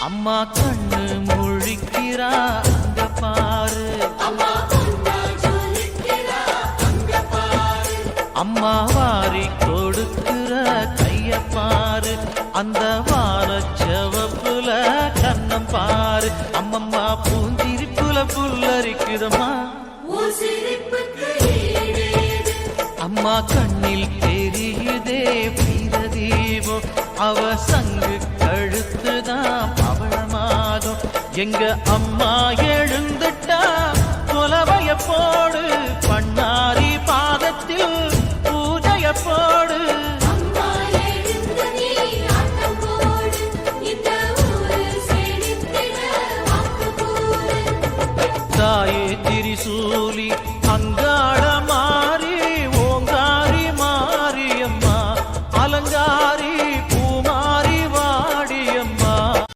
அம்மா கண்ணு முழிக்கிறா அங்க பாரு, அம்மா வாரி கொடுக்கிற கைய பாரு, அந்த வாரச்சவப்புல கண்ணம் பாரு, அம்மம்மா பூஞ்சிரிப்புல புல்லரிக்குதம்மா, அம்மா கண்ணில் தெரியுதே வீரதீபம், அவ சங்கு கழுத்துதான் பவளமாகும், எங்க அம்மா எழுந்துட்டா கொலவைய போடு.